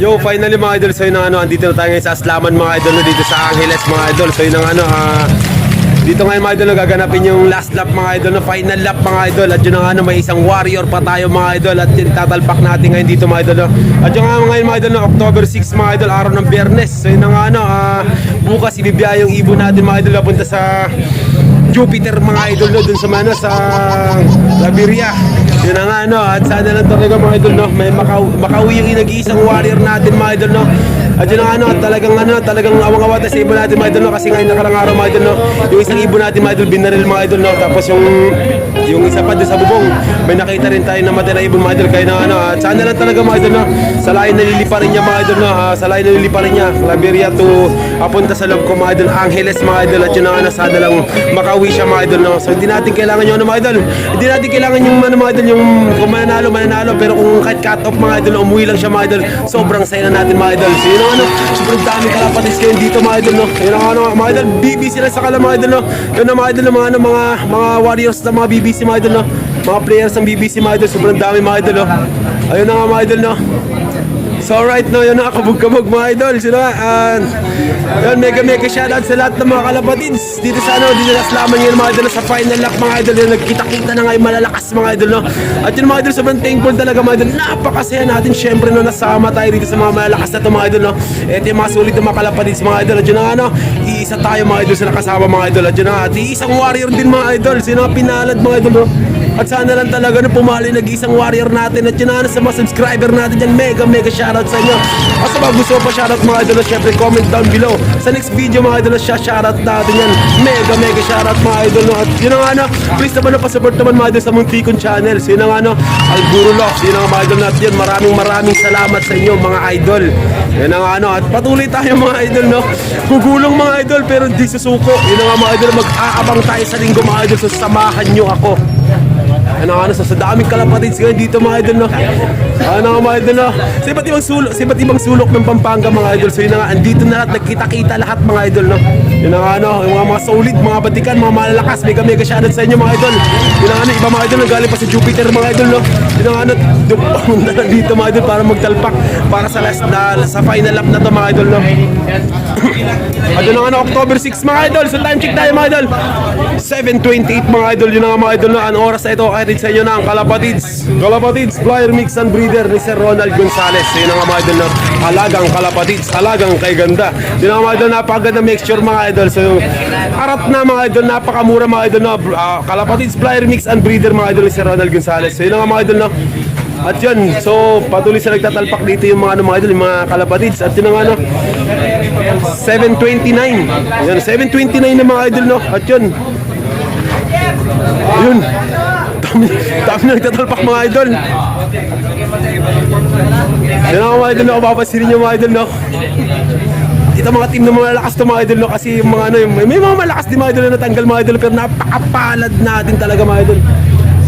Yo, finally mga idol, so yun ang andito na tayo ngayon sa Aslaman mga idol, no, dito sa Angeles mga idol. So yun ang dito ngayon mga idol, no, gaganapin yung last lap mga idol, no, final lap mga idol. At yun ang may isang warrior pa tayo mga idol, at tatalpak natin ngayon dito mga idol, no. At yung ngayon mga idol, no, October 6 mga idol, araw ng Biyernes. So yun ang bukas ibibiyay yung ibon natin mga idol, papunta sa Jupiter mga idol, no, dun sa sa Labiria. Yun ang at sana lang talaga mga idol, no, may makauwi yung nag-iisang warrior natin mga idol, no. At yun ang talagang awang-awa sa ibon natin mga idol, no, kasi ngayon nakarang araw mga idol, no, yung isang ibon natin mga idol binaril mga idol, no, tapos yung isa pa doon sa bubong may nakita rin tayo na matay na ibon mga idol. Kaya na at sana lang talaga mga idol, no, sa lain nalilipa rin niya mga idol, no, sa lain nalilipa rin niya Labiria to apunta sa loob ko mga idol, Angeles mga idol. At yun ang sana lang makauwi siya mga idol, no. So hindi natin kailangan yung mga idol, hindi natin kailangan yung mga idol, yung kung mananalo, pero kung kahit cut off mga idol, umuwi lang siya mga idol, sobrang saya na natin mga idol. So yun ang sobrang dami kalapatis kayo dito mga idol, no. Yun ang mga idol, BBC sila sa kala mga idol, no. Yun ang mga idol, mga warriors na mga BBC mga idol, no, mga players ng BBC mga idol, sobrang dami mga idol, no. Ayun na nga mga idol, no. So right now, yun na kabog-kabog mga idol. Sila, yun, mega shoutout sa lahat ng mga kalapatids dito sa dito na Aslaman ngayon mga idol, sa final lap mga idol. Yun, nagkita-kita na nga yung malalakas mga idol, no. At yun mga idol, sobrang thankful talaga mga idol. Napakasaya natin syempre, no, nasama tayo dito sa mga malalakas na to mga idol, no. Ito yung mga sulit ng mga kalapatids mga idol. At yun na nga, iisa tayo mga idol sa nakasama mga idol. At yun na nga, at isang warrior din mga idol. Sino nga pinalad mga idol, no. At sana lang talaga na pumali nag-isang warrior natin. At yun na sa mga subscriber natin dyan, mega shoutout sa inyo. At sa mga gusto pa shoutout mga idol, syempre comment down below. Sa next video mga idol, shoutout natin yan. Mega shoutout mga idol, no. At yun na please naman na pa-support naman mga idol sa Muntikon channel. So yun na Alburo Locks, yun na mga idol natin yun. Maraming salamat sa inyo mga idol. Yun na at patuloy tayo mga idol, no. Gugulong mga idol pero hindi susuko. Yun na mga idol, mag-aabang tayo sa linggo mga idol. So samahan nyo ako. Sa daming kalapatids ngayon dito mga idol, no. Mga idol, no. Sa iba't ibang sulok ng Pampanga mga idol. So yun na nga, andito na lahat, nagkita-kita lahat mga idol, no. Yun na nga, yung mga solid, mga batikan, mga malalakas, mega shoutout sa inyo mga idol. Yun na nga, iba mga idol, nagaling pa sa Jupiter mga idol, no. Yun na nga, pumunta na dito mga idol para magtalpak para sa final lap na to mga idol, no. At yun na nga, October 6 mga idol. So time check tayo mga idol, 7:28 mga idol. Yun na nga mga idol, no. Ang oras na ito kahit sa inyo na ang Kalapatids Flyer Mix and Breeder ni Sir Ronald Gonzales. So yun na nga mga idol, no. Alagang Kalapatids, alagang kay ganda. Yun na nga mga idol, napakaganda mixture mga idol. So harap na mga idol, napakamura mga idol, no. Kalapatids Flyer Mix and Breeder mga idol ni Sir Ronald Gonzales. So yun na nga mga idol, no. At yun, so patuloy sa nagtatalpak dito yung mga mga idol, yung mga kalapatids. At yun na nga 7:29. Yan, 7:29 na mga idol, no. At yun, ayun, dami na nagtatalpak mga idol. Yan ang mga idol, no. Papansinin nyo mga idol, no. Ito mga team na mga lakas to mga idol, no. Kasi yung mga may mga malakas din mga idol na natanggal mga idol. Pero napakapalad natin talaga mga idol.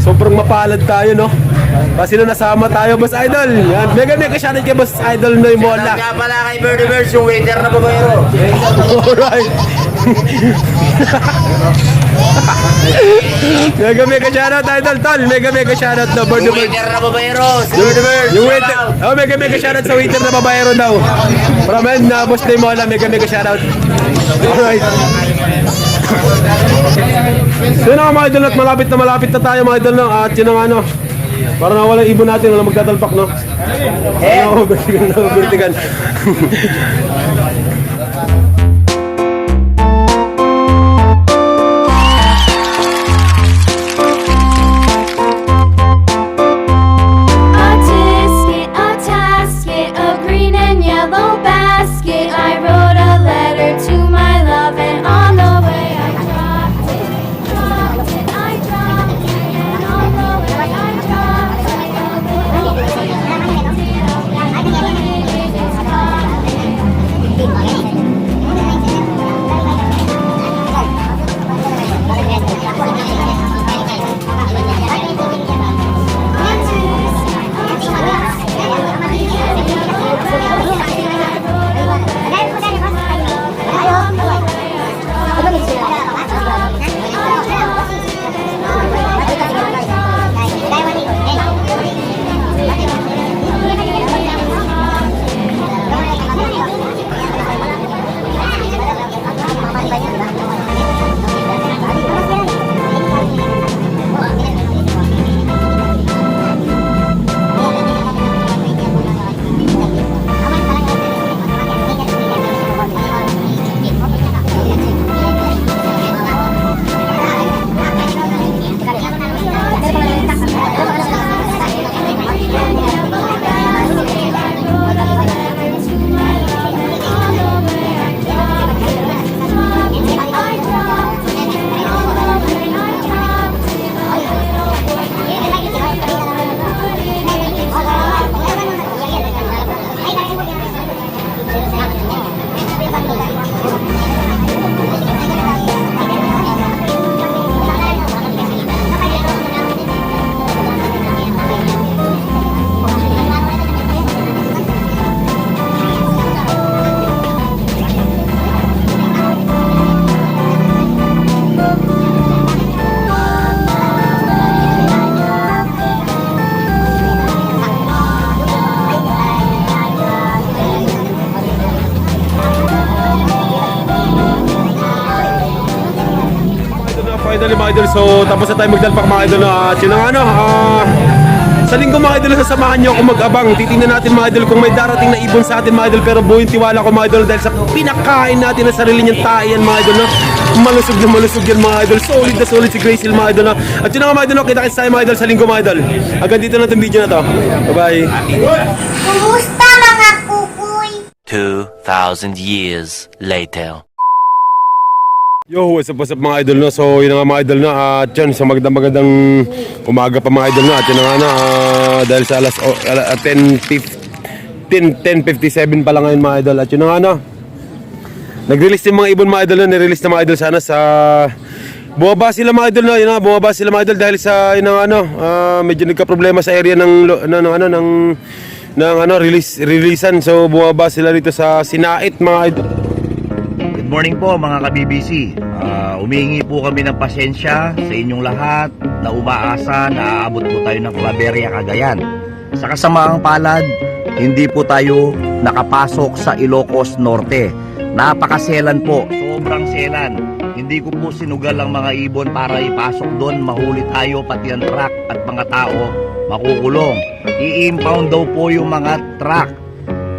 Sobrang mapalad tayo, no. Kasi na nasama tayo, Boss Idol. Yan, mega shoutout kay Boss Idol na yung bola. Kaya pala kay Birdverse, yung waiter na babayero. Alright. mega shoutout Idol, tol. Mega shoutout na Birdverse. Yung waiter na babayero. Yung waiter. Oh, mega shoutout sa waiter na babayero daw. Promen na Boss na yung bola, mega shoutout. Alright. So yun nga mga idol, at malapit na tayo mga idol, no. At yun nga para nawala ibon natin, wala magtatalpak, no. Bertigan. A tasket of green and yellow basket. I wrote a letter to my love, and on the way I dropped it, I dropped it, and on the way I dropped it, a little bit of idol, mga idol. So, tapos na tayo magdalpak mga idol. At yun ang ano, sa linggo mga idol, sasamahan nyo ako mag-abang. Titingnan natin mga idol kung may darating na ibon sa atin mga idol. Pero buong tiwala ko mga idol dahil sa pinakain natin na sarili niyang tayan mga idol. No? Malusog yan mga idol. Solid na solid si Gracie mga idol. No? At yun nga mga idol, no? Kita-kits tayo mga idol sa linggo mga idol. Hanggang dito na itong video na to. Bye-bye. Kumusta mga kukoy? 2,000 years later. Yo, what's up mga idol, no? So, yun nga mga idol, no? At yun, so magandang umaga pa mga idol, no? At yun nga, no? Dahil sa alas 10:57 pa lang ngayon mga idol. At yun nga, no? Nag-release yung mga ibon mga idol, no? Nirelease na mga idol sana sa... Bumaba sila mga idol, no? Yun nga, bumaba sila mga idol dahil sa, yun nga, ano? Medyo nagka-problema sa area ng releasean. So, bumaba sila dito sa Sinait mga idol. Good morning po mga ka-BBC. Humihingi po kami ng pasensya sa inyong lahat na umaasa na aabot po tayo ng Claveria, Cagayan. Sa kasamaang palad, hindi po tayo nakapasok sa Ilocos Norte. Napakaselan po, sobrang selan. Hindi ko po sinugal ang mga ibon para ipasok doon. Mahuli tayo pati ang truck at mga tao makukulong. I-impound daw po yung mga truck.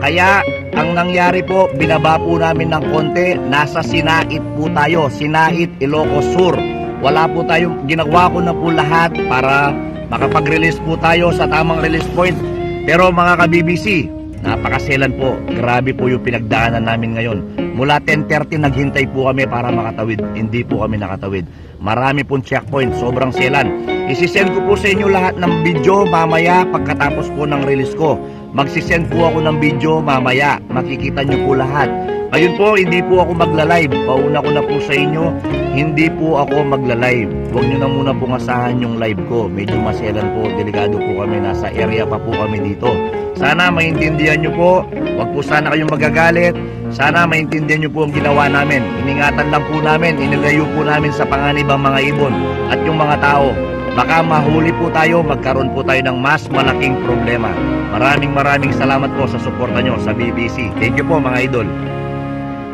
Kaya ang nangyari po, binaba po namin ng konti, nasa Sinait po tayo, Sinait, Ilocos Sur. Wala po tayo, ginagawa ko na po lahat para makapag-release po tayo sa tamang release point. Pero mga ka-BBC, napakaselan po, grabe po yung pinagdaanan namin ngayon. Mula 10:30 naghintay po kami para makatawid, hindi po kami nakatawid. Marami pong checkpoint, sobrang selan. Isisend ko po sa inyo lahat ng video mamaya pagkatapos po ng release ko. Magsisend po ako ng video mamaya, makikita nyo po lahat. Ngayon po, hindi po ako magla-live. Pauna ko na po sa inyo, hindi po ako magla-live. Huwag nyo na muna pong asahan yung live ko. Medyo maselan po, delikado po kami, nasa area pa po kami dito. Sana maintindihan nyo po, huwag po sana kayong magagalit. Sana maintindihan nyo po ang ginawa namin. Iningatan lang po namin, inilayo po namin sa panganib ang mga ibon at yung mga tao. Baka mahuli po tayo, magkaroon po tayo ng mas malaking problema. Maraming salamat po sa suporta nyo sa BBC. Thank you po mga idol.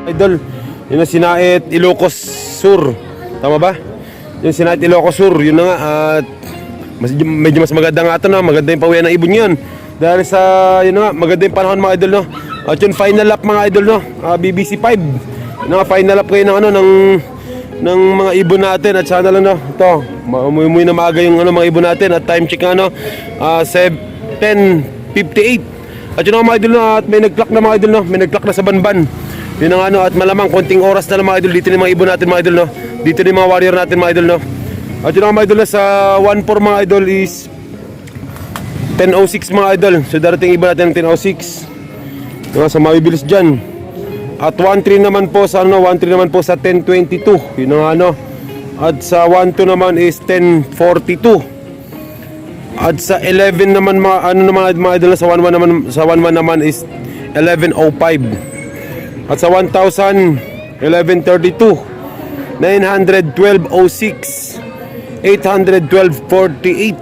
Idol, yun ang Sinait, Ilocos Sur. Tama ba? Yung Sinait, Ilocos Sur, yun na nga. At medyo mas maganda nga ito, no? Maganda yung pawian ng ibon yun. Dahil sa, yun na nga, maganda yung panahon mga idol, no? At yun, final lap mga idol, no? BBC 5. Yun na nga, final lap kayo ng, ano, ng mga ibon natin. At sana lang, no? Ito, umuwi na maaga yung ano, mga ibon natin. At time check nga, no? 10:58. At yun nga mga idol, no? At may nag-clock na mga idol, no? May nag-clock na sa Banban. Yun ang ano, at malamang konting oras na lang mga idol. Dito na yung mga ibon natin mga idol, no? Dito na yung mga warrior natin mga idol, no? At yun ang mga idol, sa 1-4 mga idol is 10:06 mga idol. So darating ibon natin ng 10:06. Yung sa mabibilis dyan. At 1-3 naman po sa ano, 1-3 naman po sa 10:22. Yun ang ano. At sa 1-2 naman is 10:42. At sa 11 naman mga ano naman mga idol, sa 1-1 naman, sa 1-1 naman is 11:05. At sa 1,000, 11:32, 912:06, 812:48.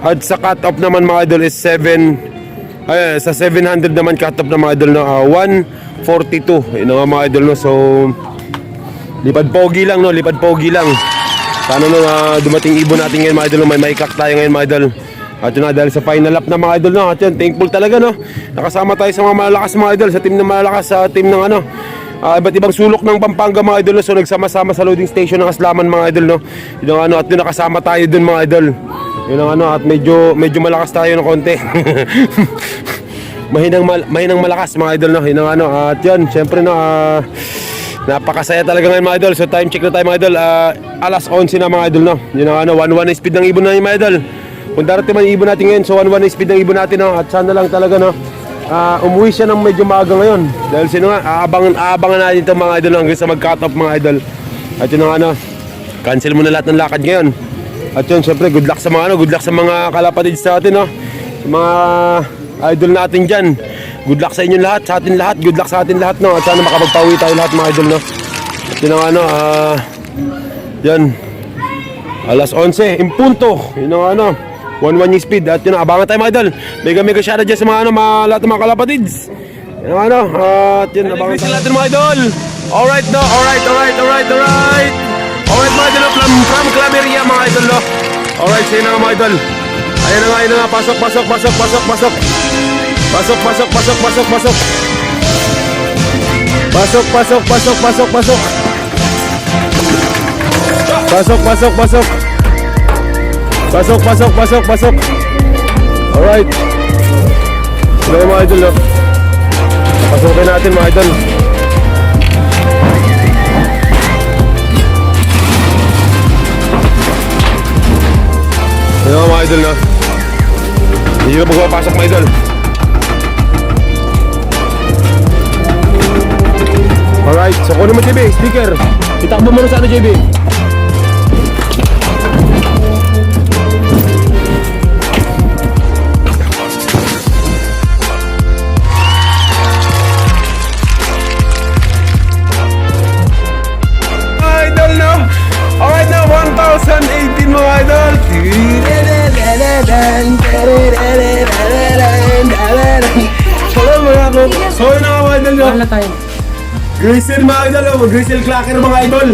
At sa cut-off naman mga idol is 7, sa 700 naman cut-off na mga idol na 142. Yun nga mga idol, no? So, lipad pogi lang, no? Lipad pogi lang. Sana no, dumating ibon natin ngayon mga idol, no? May maikak tayo ngayon mga idol. At yun na, dahil sa final lap na mga idol, no? At yun, thankful talaga, no? Nakasama tayo sa mga malalakas mga idol, sa team ng malalakas, sa team ng ano, iba't ibang sulok ng Pampanga mga idol, no? So nagsama-sama sa loading station ng Aslaman mga idol, no? Yun ang ano, at yun nakasama tayo dun mga idol. Yun ang ano, at medyo malakas tayo ng konti. mahinang malakas mga idol, no? Yun ang ano, at yun, syempre, no, napakasaya talaga ngayon mga idol. So time check na tayo mga idol, alas 11 na mga idol, no? Yun ang ano, 1-1 speed ng ibon na yung mga idol. Kung darating man yung ibon natin ngayon, so 1-1 speed ng ibon natin, no? At sana lang talaga, no, umuwi siya ng medyo maaga ngayon. Dahil sino nga, aabangan natin itong mga idol hanggang sa mag-cut off mga idol. At yun ang ano, cancel mo na lahat ng lakad ngayon. At yun, syempre, good luck sa mga ano, good luck sa mga kalapatids natin, no? Sa mga idol natin dyan. Good luck sa inyo lahat, sa atin lahat, good luck sa atin lahat, no? At sana makapagpauwi tayo lahat mga idol, no? At yun ang ano, yan, alas 11, impunto, yun ang ano, 1-1 yung speed. At yun, abangan tayo mga idol. Mega shoutout dyan sa mga ano, lahat ng mga kalapatids. Yun ang ano, at yun, abangan tayo lahat ng mga idol. Alright, no, alright. Alright mga idol, from Claveria mga idol, no? Alright, sa'yo na nga mga idol. Ayan na nga, ayan na nga. Pasok. Pasok. Pasok. Pasok. Pasok. Pasok. Pasok. Pasok. Pasok. Pasok. Pasok. Pasok. Pasok. Pasok. Pasok. Pasok. Alright. Ito yung mga idol, no? Pasukin natin mga idol. Ito mga idol, no? Hindi ka pagpapasok mga idol. Alright, so kunin mo JB, speaker. Itakbo mo na sa ano JB. Idol, no? Alright na, 1,018 mga idol. Hello mga ko. So yun na mga idol, no? Wala tayo. Grisel mga idol, no? Grisel Clacker mga idol.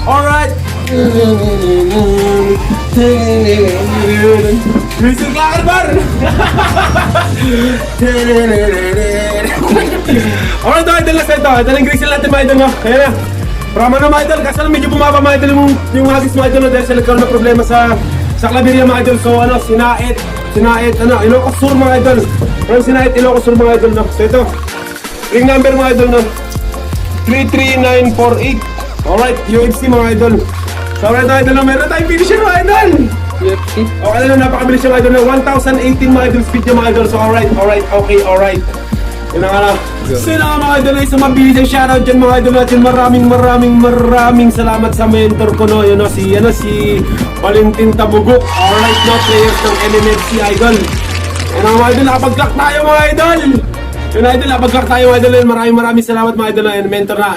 Alright. Grisel Clacker bar. Alright mga idol, nasa ito. Ito lang Grisel natin mga idol, no? Kaya na. Rama na mga idol, kasi medyo bumaba mga idol yung hagis mga idol, no? Dahil sa nagkaroon na problema sa Claveria mga idol. So ano, sinait, Ilocos Sur mga idol. Ano sinait, Ilocos Sur mga idol, no? So ito, ring number mga idol, no? 33948. Alright, UFC mga idol. So alright mga idol, no? Meron tayong finisher mga idol. UFC. Okay na, napakabilis yung mga idol, no? 1,018 mga idol speed yung mga idol. So alright, okay, alright. Yun na nga na. So yun na nga mga idol, isang mabilis yung shoutout dyan mga idol natin. Maraming salamat sa mentor ko, no? Yun, no? Si Valentin Tabugok. Alright, no? Players ng MMFC idol. Yun na nga mga idol, nakapag-clock tayo mga idol. Yun idol, nakapag-clock tayo mga idol. Maraming salamat mga idol.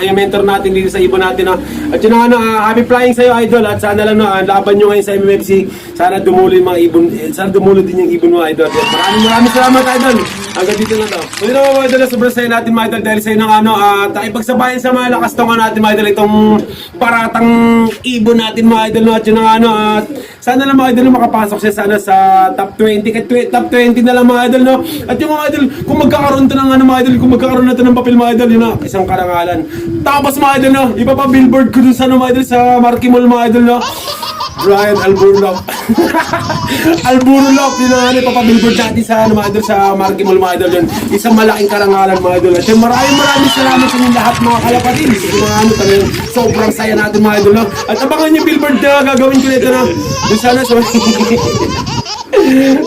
Yung mentor natin dito sa ibon natin, no? At yun na nga, no? Happy flying sa'yo idol. At sana lang, no? Laban nyo ngayon sa MMFC. Sana dumulo yung mga ibon. Sana dumulo din yung ibon mga idol. Maraming salamat idol. Hanggang dito na to. So yun mga idol, sobrang saya natin mga idol dahil sa'yo ng ano, takipagsabayan sa mga lakas tonga natin mga idol, itong paratang ibon natin mga idol, no? At yun ang ano, sana lang mga idol makapasok siya sana sa top 20, top 20 na lang mga idol, no? At yung mga idol, kung magkakaroon to ng ano mga idol, kung magkakaroon na to ng papel mga idol, yun na, isang karangalan. Tapos mga idol, no? Iba pa billboard ko dun sa ano mga idol, sa Marquee Mall mga idol, no? Brian Alburlop. Alburlop, yun ang ano, ipapabillboard natin sa ano mga idol, sa Marquee Mall mga idol yun. Isang malaking karangalan mga idol. At maraming salamat sa inyong lahat mga kalapatid. Yung mga ano talagang sobrang saya natin mga idol, no? At abangan yung billboard na gagawin ko nito, no? Doon sana sa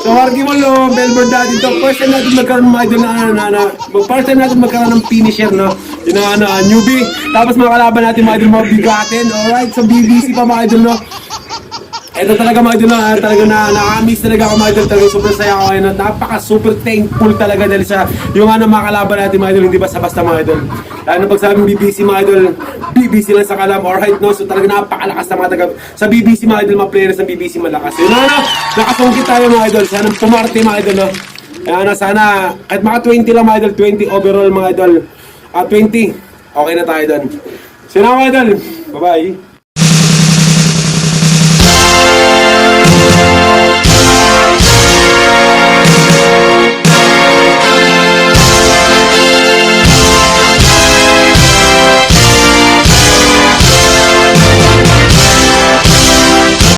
so Marquee Mall, no? Billboard natin to. First time natin magkaroon mga idol na first time natin magkaroon ng finisher, no? Yun ang ano, newbie. Tapos mga kalaban natin mga idol, mga bigatin. Alright, so BBC pa mga idol, no? Ito talaga mga idol, talaga na-miss talaga ako mga idol, talaga super saya ako ngayon. Napaka-super thankful talaga dahil sa yung ano mga kalaban natin mga idol, hindi basta-basta mga idol. Lalo pag sabing BBC mga idol, BBC lang sa kalam, alright, no? So talaga napakalakas na mga taga, sa BBC mga idol, mga players ng BBC malakas. Yun na, no? Nakasungkit tayo mga idol, sana pumarte mga idol, no? Kaya sana, kahit mga 20 lang mga idol, 20 overall mga idol, 20, okay na tayo doon. So yun na mga idol, bye-bye.